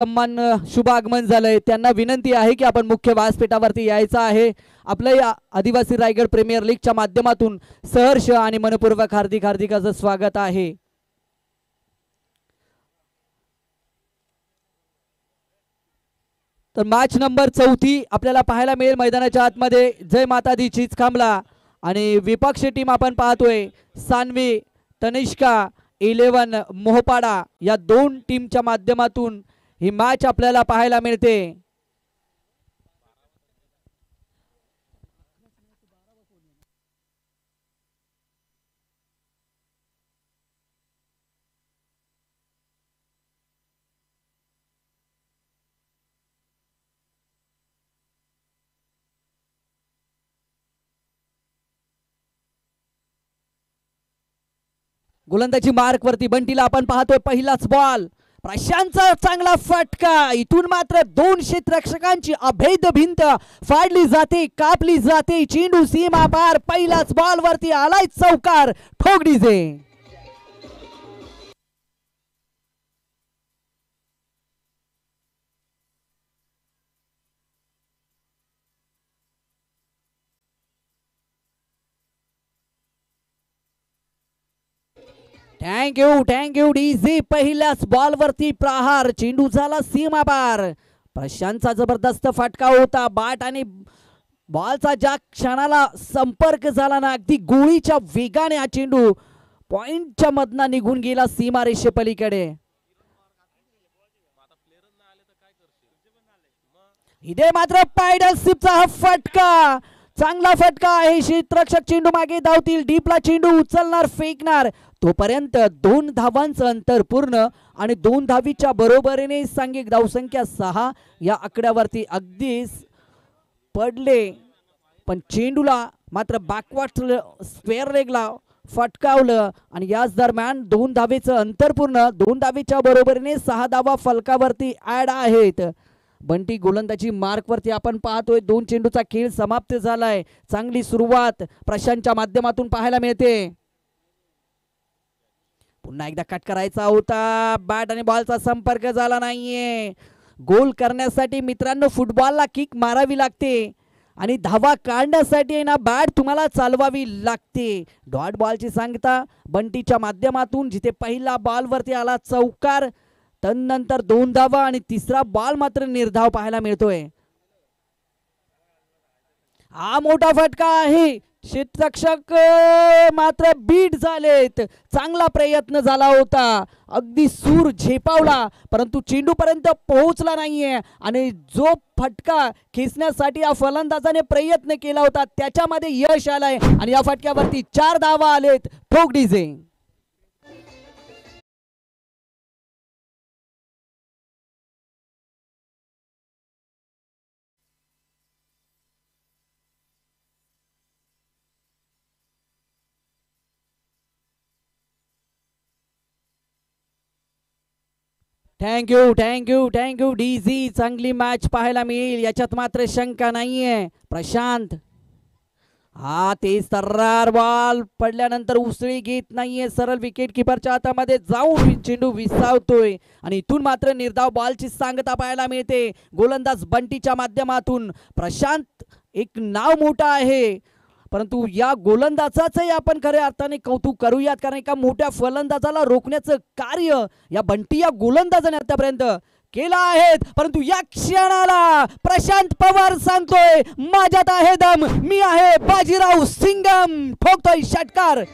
सन्मान शुभ आगमन झालंय त्यांना विनंती आहे की आपण मुख्य व्यासपीठावरती यायचं आहे. आपलं या आदिवासी रायगड प्रीमियर लीगच्या माध्यमातून सहर्ष आणि मनपूर्वक हार्दिक हार्दिक असं स्वागत आहे. तर मॅच नंबर 4 आपल्याला पाहायला मिळेल मैदानाच्या आतमध्ये. जय माता दी चिचखांबला आणि विपक्षी टीम आपण पाहतोय सानवी तनिष्का 11 मोहपाडा या दोन टीमच्या माध्यमातून ही मॅच आपल्याला पाहायला मिळते. गोलंदाजी मार्क वरती बंटीला आपण पाहतोय पहिलाच बॉल. प्रशांतचा चांगला फटका. इथून मात्र दोन क्षेत्ररक्षकांची अभेद भिंत फाडली जाते, कापली जाते. चेंडू सीमा पार. पहिलाच बॉल वरती आलाय चौकार. ठोक डीजे. Thank you DJ. पहिल्याच बॉल वरती प्रहार. चेंडू झाला सीमा पार. प्रशांतचा जबरदस्त फटका होता. बॅट आणि बॉलचा ज्या क्षणाला संपर्क झाला ना, अगदी गोळीच्या वेगाने हा चेंडू पॉइंटच्या मधनं निघून गेला सीमा रेषे पलीकडे. इथे मात्र पायडल सिपचा हा फटका. चांगला फटका आहे. क्षेत्ररक्षक चेंडू मागे धावतील. डीपला चेंडू उचलणार, फेकणार. तोपर्यंत 2 धावांचं अंतर पूर्ण आणि 2 धावीच्या बरोबरीने सांघिक धावसंख्या 6 या आकड्यावरती अगदीच पडले. पण चेंडूला मात्र बॅकवर्ड स्क्वेअर लेगला फटकावलं आणि याच दरम्यान 2 धावेचं अंतर पूर्ण. 2 धावेच्या बरोबरीने 6 धावा फलकावरती ऍड आहेत. बंटी गोलंदाजी मार्क वरती आपण पाहतोय. 2 चेंडूचा खेळ समाप्त झालाय. चांगली सुरुवात प्रशांतच्या माध्यमातून पाहायला मिळते. पुन्हा एकदा कट करायचा होता. बॅट आणि बॉलचा संपर्क झाला नाहीये. गोल करण्यासाठी मित्रांनो फुटबॉलला किक मारावी लागते आणि धावा काढण्यासाठी ना बॅट तुम्हाला चालवावी लागते. डॉट बॉलची सांगता बंटीच्या माध्यमातून, जिथे पहिला बॉल वरती आला चौकार, तदनंतर 2 धावा आणि तिसरा बॉल मात्र निर्धाव पाहायला मिळतोय. हा मोठा फटका आहे. क्षेत्ररक्षक मात्र बीट झालेत. चांगला प्रयत्न झाला होता. अगदी सूर झेपावला परंतु चेंडू पर्यंत पोहोचला नाहीये आणि जो फटका खेचण्यासाठी या फलंदाजाने प्रयत्न केला होता त्याच्यामध्ये यश आलंय आणि या फटक्यावरती 4 धावा आलेत. ठोक डीजे. थँक्यू डीजी. चांगली मॅच पाहायला मिळेल याच्यात मात्र शंका नाहीये. प्रशांत हा ते सर्रार बॉल पडल्यानंतर उसळी घेत नाहीये. सरळ विकेट किपरच्या हातामध्ये जाऊन चेंडू विसावतोय आणि इथून मात्र निर्धाव बॉलची सांगता पाहायला मिळते. गोलंदाज बंटीच्या माध्यमातून प्रशांत एक नाव मोठा आहे परंतु या गोलंदाजाचंही आपण खऱ्या अर्थाने कौतुक करूयात, कारण एका मोठ्या फलंदाजाला रोखण्याचं कार्य या बंटी या गोलंदाजाने आतापर्यंत केला आहे. परंतु या क्षणाला प्रशांत पवार सांगतोय माझ्यात आहे दम, मी आहे बाजीराव सिंगम. ठोकतोय षटकार.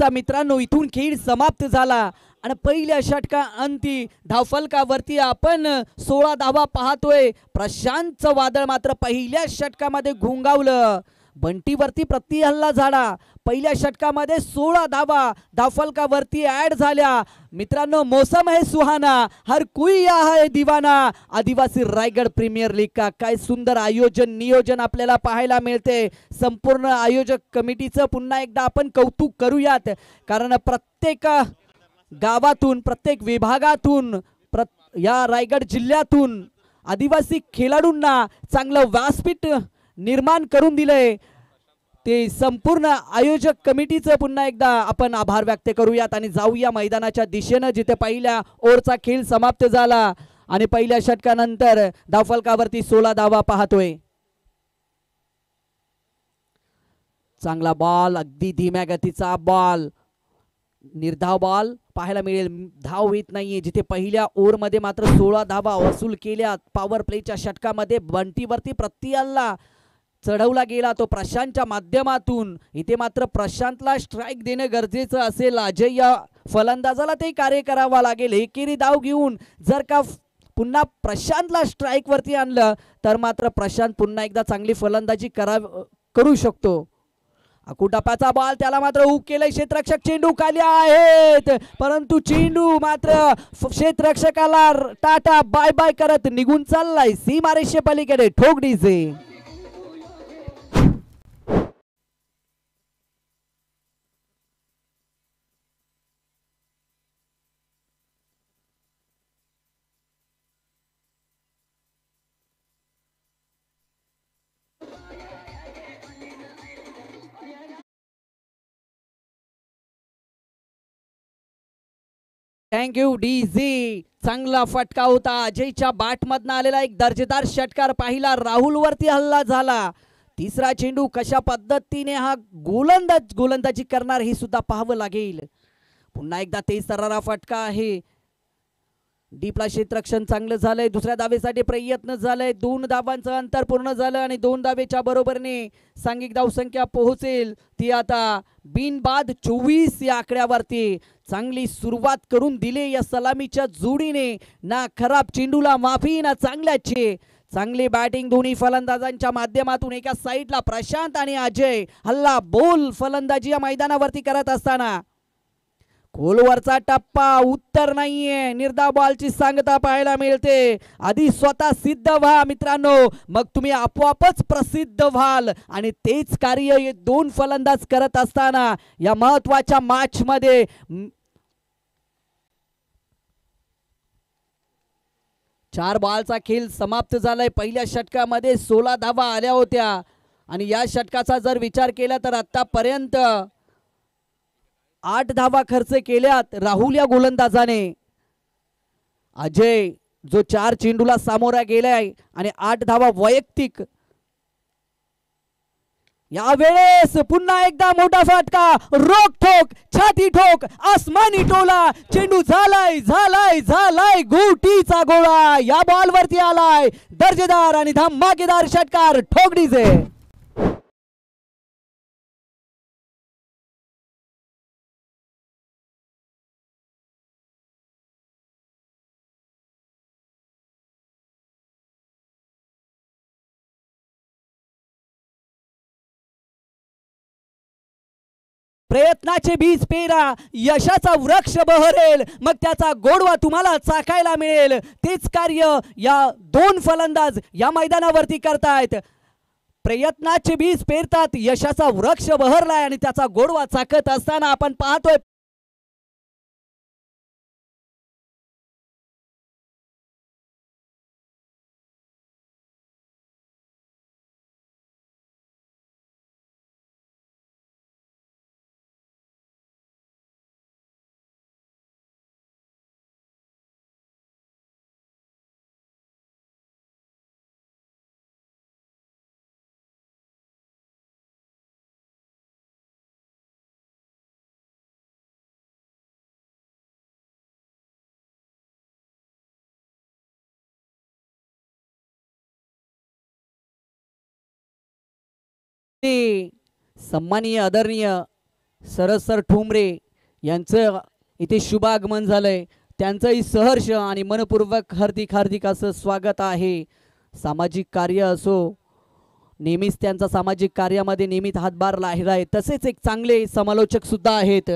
धावांचा मित्रांनो इथून खेळ समाप्त झाला आणि पहिल्या षटका अंती धावफलकावरती आपण 16 धावा पाहतोय. प्रशांतचं वादळ मात्र पहिल्या षटकामध्ये घुंगावलं. बंटीवरती प्रति हल्ला झाला. पहिल्या षटकामध्ये 16 धावा धावफलकावरती ऍड झाल्या. मित्रांनो मौसम है सुहाना, हर कोई यहाँ है दीवाना. आदिवासी रायगड प्रीमियर लीग का काय सुंदर आयोजन नियोजन आपल्याला पाहायला मिळते. संपूर्ण आयोजक कमिटीचं पुन्हा एकदा आपण कौतुक करूयात, कारण प्रत्येक गावातून प्रत्येक विभागातून या रायगड जिल्ह्यातून आदिवासी खेळाडूंना चांगलं व्यासपीठ निर्माण करून दिलंय. ते संपूर्ण आयोजक कमिटीचं पुन्हा एकदा आपण आभार व्यक्त करूयात आणि जाऊया मैदानाच्या दिशेनं, जिथे पहिल्या ओव्हरचा खेळ समाप्त झाला आणि पहिल्या षटकानंतर धावफलकावरती 16 धावा पाहतोय. चांगला बॉल, अगदी धीम्या गतीचा बॉल, निर्धाव बॉल पाहायला मिळेल. धाव येत नाहीये, जिथे पहिल्या ओव्हरमध्ये मात्र 16 धावा वसूल केल्या. पॉवर प्लेच्या षटकामध्ये बंटीवरती प्रति हल्ला चढवला गेला तो प्रशांतच्या माध्यमातून. इथे मात्र प्रशांतला स्ट्राईक देणं गरजेचं असेल. अजय या फलंदाजाला ते कार्य करावं लागेल. एकेरी धाव घेऊन जर का पुन्हा प्रशांतला स्ट्राईक वरती आणलं तर मात्र प्रशांत पुन्हा एकदा चांगली फलंदाजी करू शकतो. अकुटापाचा बॉल, त्याला मात्र हुक केलंय क्षेत्ररक्षक. चेंडू खाली आहेत, परंतु चेंडू मात्र क्षेत्ररक्षकाला टाटा बाय बाय करत निघून चाललाय सीमारेषे पलीकडे. ठोकडीचे थँक्यू डीजी. चांगला फटका होता. अजयच्या बॅटमधनं आलेला एक दर्जेदार षटकार पाहिला. राहुल वरती हल्ला झाला. तिसरा चेंडू कशा पद्धतीने हा गोलंदाजी करणार हे सुद्धा पाहावं लागेल. पुन्हा एकदा तेज तरारा फटका आहे. डीपला क्षेत्ररक्षण चांगलं झालंय. दुसऱ्या धावेसाठी प्रयत्न झालाय. 2 धावांचं अंतर पूर्ण झालं आणि 2 धावेच्या बरोबरीने सांघिक धावसंख्या पोहोचेल ती आता बिनबाद 24 या आकड्यावरती. चांगली सुरुवात करून दिली या सलामीच्या जोडीने. ना खराब चेंडूला माफी ना चांगल्याची. चांगली बॅटिंग दोन्ही फलंदाजांच्या माध्यमातून. एका साईडला प्रशांत आणि अजय हल्ला बोल फलंदाजी या मैदानावरती करत असताना खोलवरचा टप्पा उत्तर नाहीये. निर्धाव बॉलची सांगता पाहायला मिळते. आधी स्वतः सिद्ध व्हा मित्रांनो, मग तुम्ही आपोआपच प्रसिद्ध व्हाल. आणि तेच कार्य हे 2 फलंदाज करत असताना या महत्वाच्या मॅच मध्ये 4 बॉलचा खेळ समाप्त झालाय. पहिल्या षटकामध्ये 16 धावा आल्या होत्या आणि या षटकाचा जर विचार केला तर आतापर्यंत 8 धावा खर्च केल्यात राहुल या गोलंदाजाने. अजय जो 4 चेंडूला सामोरा गेलाय आणि 8 धावा वैयक्तिक. यावेळेस पुन्हा एकदा मोठा फटका, रोकठोक, छाती ठोक, आसमानी टोला. चेंडू झालाय झालाय झालाय गोटीचा गोळा. या बॉल वरती आलाय दर्जेदार आणि धमाकेदार षटकार ठोकडीचे. प्रयत्नाचे बीज पेरा, यशाचा वृक्ष बहरेल, मग त्याचा गोडवा तुम्हाला चाखायला मिळेल. तेच कार्य या 2 फलंदाज या मैदानावरती करतायत. प्रयत्नाचे बीज पेरतात, यशाचा वृक्ष बहरलाय आणि त्याचा गोडवा चाखत असताना आपण पाहतोय सन्माननीय आदरणीय सरस ठोंबरे यांचं इथे शुभागमन झालंय. त्यांचंही सहर्ष आणि मनपूर्वक हार्दिक हार्दिक असं स्वागत आहे. सामाजिक कार्य असो, नेहमीच त्यांचा सामाजिक कार्यामध्ये नेहमीच हातभार लाहिला आहे. तसेच एक चांगले समालोचक सुद्धा आहेत.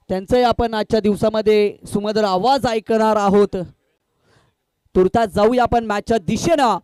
त्यांचंही आपण आजच्या दिवसामध्ये सुमधुर आवाज ऐकणार आहोत. तुर्तास जाऊया आपण मॅचच्या दिशेनं,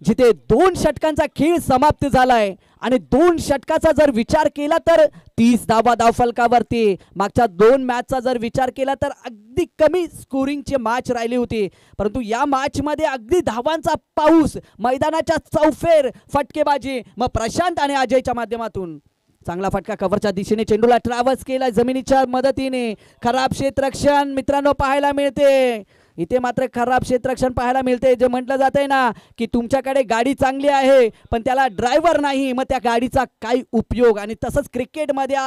जिथे 2 षटकांचा खेळ समाप्त झालाय आणि 2 षटकाचा जर विचार केला तर 30 धावा धावफलकावरती. मागच्या 2 मॅचचा जर विचार केला तर अगदी कमी स्कोरिंगची मॅच राहिली होती, परंतु या मॅच मध्ये अगदी धावांचा पाऊस, मैदानाच्या चौफेर फटकेबाजी. मग प्रशांत आणि अजयच्या माध्यमातून चांगला फटका कव्हरच्या दिशेने चेंडूला ट्रॅव्हल्स केला जमिनीच्या मदतीने. खराब क्षेत्ररक्षण मित्रांनो पाहायला मिळते इथे. मात्र खराब क्षेत्ररक्षण पाहायला मिळते. जे म्हटलं जात आहे ना की तुमच्याकडे गाडी चांगली आहे पण त्याला ड्रायव्हर नाही, मग त्या गाडीचा काय उपयोग. आणि तसंच क्रिकेटमध्ये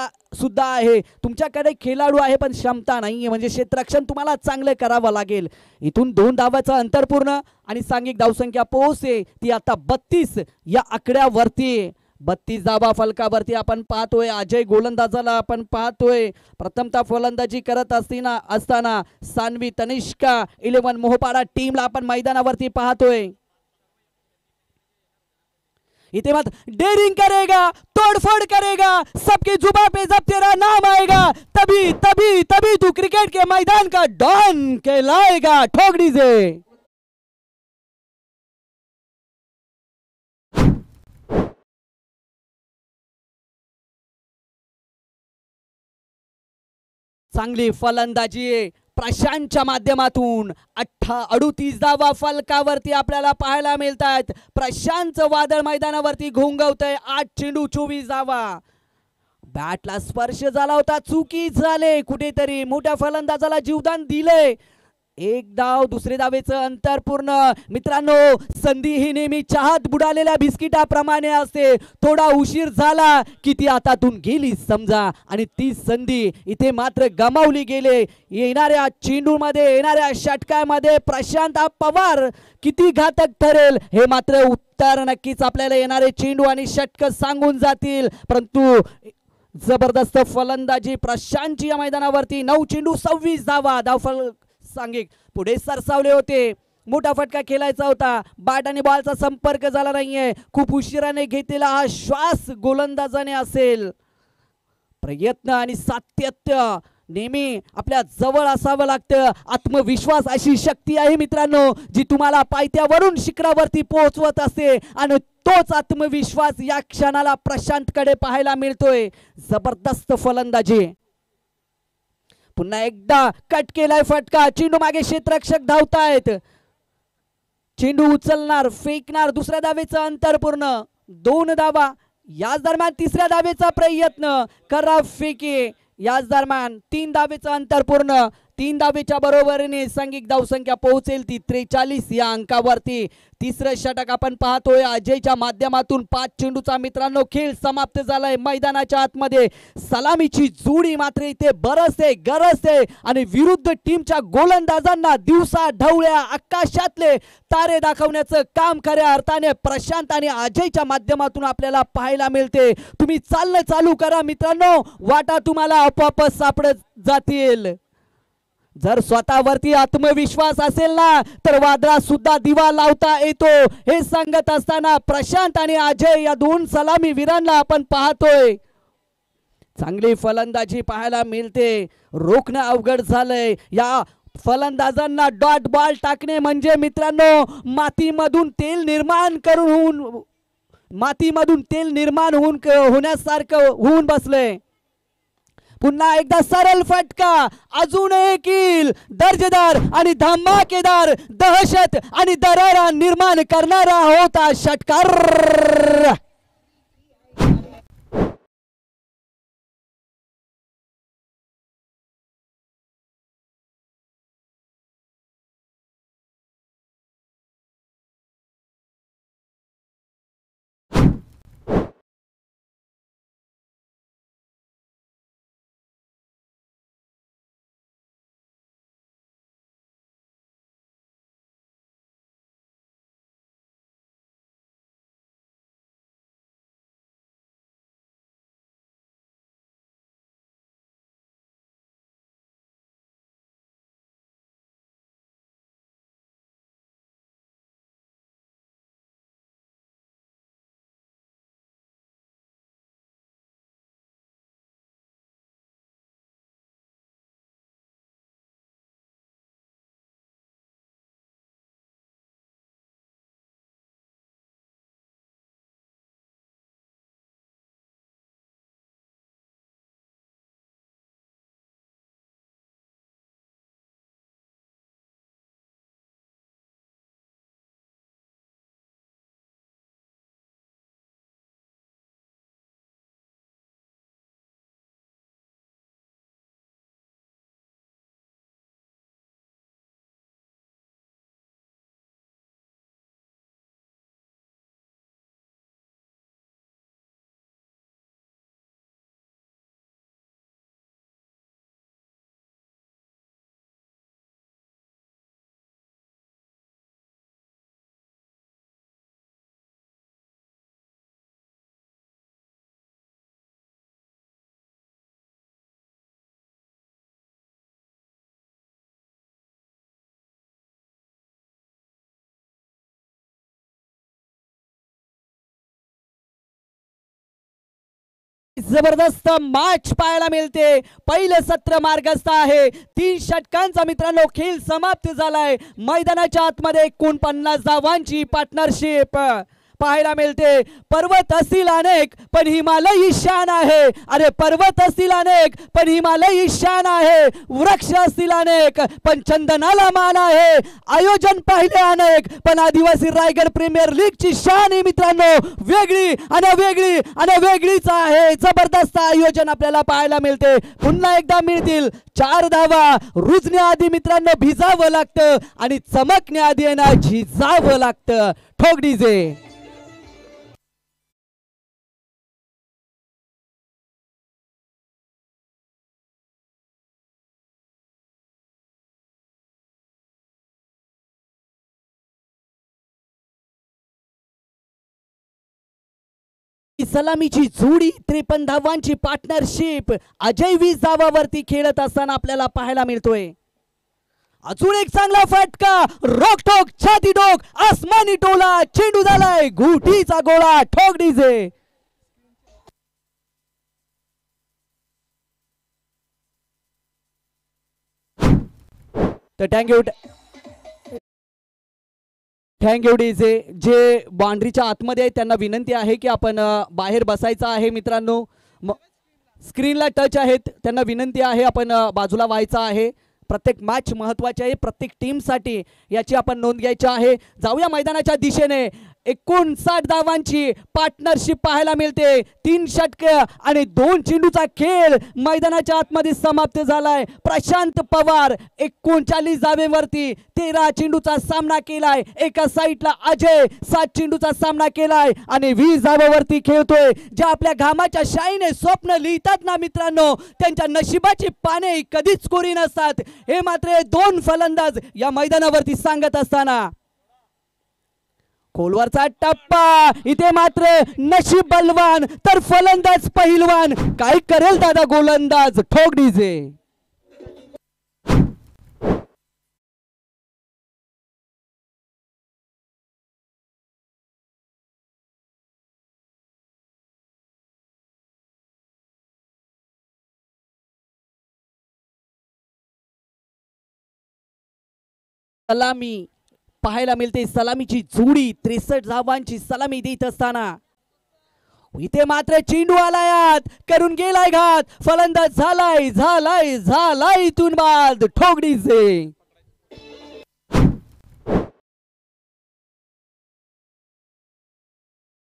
सुद्धा आहे, तुमच्याकडे खेळाडू आहे पण क्षमता नाही आहे, म्हणजे क्षेत्ररक्षण तुम्हाला चांगलं करावं लागेल. इथून 2 धावाचं अंतर पूर्ण आणि सांघिक धावसंख्या पोहोचते ती आता 32 या आकड्यावरती. 32 धावा फलकावरती आपण पाहतोय. अजय गोलंदाजाला आपण पाहतोय. प्रथमतः फलंदाजी करत असताना सानवी तनिष्का 11 मोहपाडा टीमला आपण मैदानावरती पाहतोय. इथे मत डेरिंग करेगा, तोड़फोड़ करेगा, सबकी जुबा पे जब तेरा नाम आएगा तभी तभी तभी तू क्रिकेट के मैदान का डॉन कहलाएगा. ठोकड़ी से चांगली फलंदाजी प्रशांतच्या माध्यमातून 38 धावा फलकावरती आपल्याला पाहायला मिळत आहेत. प्रशांतचं वादळ मैदानावरती घोंगवतंय. 8 चेंडू 24 धावा. बॅटला स्पर्श झाला होता, चुकी झाले, कुठेतरी मोठ्या फलंदाजाला जीवदान दिलंय. 1 धाव, दुसरे धावेचं अंतर पूर्ण. मित्रांनो संधी ही नेहमी चहात बुडालेल्या बिस्किटाप्रमाणे असते. थोडा उशीर झाला की ती हातातून गेली समजा, आणि ती संधी इथे मात्र गमावली गेले. येणाऱ्या चेंडूमध्ये, येणाऱ्या षटकामध्ये प्रशांत पवार किती घातक ठरेल हे मात्र उत्तर नक्कीच आपल्याला येणारे चेंडू आणि षटक सांगून जातील. परंतु जबरदस्त फलंदाजी प्रशांतची या मैदानावरती. 9 चेंडू 26 धावा. धावफल सांघिक पुढे सरसावले होते. मोठा फटका खेळायचा होता, बॅट आणि बॉलचा संपर्क झाला नाहीये. खूप उशिराने घेतलेला हा श्वास गोलंदाजाने असेल. प्रयत्न आणि सातत्य नेहमी आपल्या जवळ असावं लागतं. आत्मविश्वास अशी शक्ती आहे मित्रांनो जी तुम्हाला पायथ्यावरून शिखरावरती पोहोचवत असते, आणि तोच आत्मविश्वास या क्षणाला प्रशांतकडे पाहायला मिळतोय. जबरदस्त फलंदाजी. पुन्हा एकदा कट केलाय फटका. चेंडू मागे क्षेत्ररक्षक धावतायत. चेंडू उचलणार, फेकणार. दुसऱ्या धावेचं अंतर पूर्ण. 2 धावा. याच दरम्यान तिसऱ्या धावेचा प्रयत्न. खराब फेकी. याच दरम्यान 3 धावेचं अंतर पूर्ण. 3 धावेच्या बरोबरीने सांघिक धावसंख्या पोहोचेल ती 43 या अंकावरती. तिसरं षटक आपण पाहतोय अजयच्या माध्यमातून. 5 चेंडूचा मित्रांनो खेळ समाप्त झालाय. मैदानाच्या आतमध्ये सलामीची जोडी मात्र इथे गरजते आणि विरुद्ध टीमच्या गोलंदाजांना दिवसा ढवळ्या आकाशातले तारे दाखवण्याचं काम खऱ्या अर्थाने प्रशांत आणि अजयच्या माध्यमातून आपल्याला पाहायला मिळते. तुम्ही चालणं चालू करा मित्रांनो, वाटा तुम्हाला आपोआपच सापडत जातील. जर स्वतःवरती आत्मविश्वास असेल ना तर वादळात सुद्धा दिवा लावता येतो. हे सांगत असताना प्रशांत आणि अजय या 2 सलामी वीरांना आपण पाहतोय. चांगली फलंदाजी पाहायला मिळते. रोखणं अवघड झालंय. या फलंदाजांना डॉट बॉल टाकणे म्हणजे मित्रांनो मातीमधून तेल निर्माण होण्यासारखं होऊन बसलंय. पुन्हा एकदा सरळ फटका. अजून एक किल. दर्जेदार आणि धमाकेदार दहशत आणि दरारा निर्माण करणारा होता षटकार. जबरदस्त मॅच पाहायला मिळते. पहिलं सत्र मार्गस्थ आहे. 3 षटकांचा मित्रांनो खेळ समाप्त झालाय. मैदानाच्या आतमध्ये 49 धावांची पार्टनरशिप पाहायला मिळते. पर्वत असतील अनेक पण हिमालयी शान आहे. अरे पर्वत असतील अनेक पण हिमालयी शान आहे. वृक्ष असतील अनेक पण चंदनाला मान आहे. आयोजन पाहिले अनेक पण आदिवासी रायगड प्रीमियर लीग ची शान आहे मित्रांनो वेगळी आणि वेगळीच आहे. जबरदस्त आयोजन आपल्याला पाहायला मिळते. पुन्हा एकदा मिळतील 4 धावा. रुजण्याआधी मित्रांनो भिजावं लागतं आणि चमकण्याआधी आहे ना झिजावं लागतं. ठोक डीजे. सलामीची जोडी 53 धावांची पार्टनरशिप अजय 20 धावावरती खेळत असताना आपल्याला पाहायला मिळतोय. अजून एक चांगला फटका. रोकठोक छाती डोक आसमानी टोला. चेंडू झालाय गुटीचा गोळा. ठोक डीजे. तर थँक्यू डीजे. जे बाउंड्रीच्या आतमध्ये आहेत त्यांना विनंती आहे की आपण बाहेर बसायचं आहे मित्रांनो. स्क्रीनला टच आहेत त्यांना विनंती आहे आपण बाजूला व्हायचं आहे. प्रत्येक मॅच महत्त्वाची आहे प्रत्येक टीमसाठी याची आपण नोंद घ्यायची आहे. जाऊया मैदानाच्या दिशेने. 59 धावांची पार्टनरशिप पाहायला मिळते. 3 षटक आणि 2 चेंडूचा खेळ मैदानाच्या आतमध्ये समाप्त झालाय. प्रशांत पवार 39 धावेवरती 13 चेंडूचा सामना केलाय. एका साईडला अजय 7 चेंडूचा सामना केलाय आणि 20 धावेवरती खेळतोय. ज्या आपल्या घामाच्या शाईने स्वप्न लिहितात ना मित्रांनो त्यांच्या नशिबाची पाने कधीच कोरी नसतात. हे मात्र 2 फलंदाज या मैदानावरती सांगत असताना खोलवरचा टप्पा. इथे मात्र नशीब बलवान तर फलंदाज पहिलवान. काय करेल दादा गोलंदाज. ठोक डीजे. सलामी पाहायला मिळते. सलामीची जोडी 63 धावांची सलामी देत असताना इथे मात्र चेंडू आलाय आत करून गेलाय घात. फलंदाज झालाय इथून बाद. ठोक डीजे.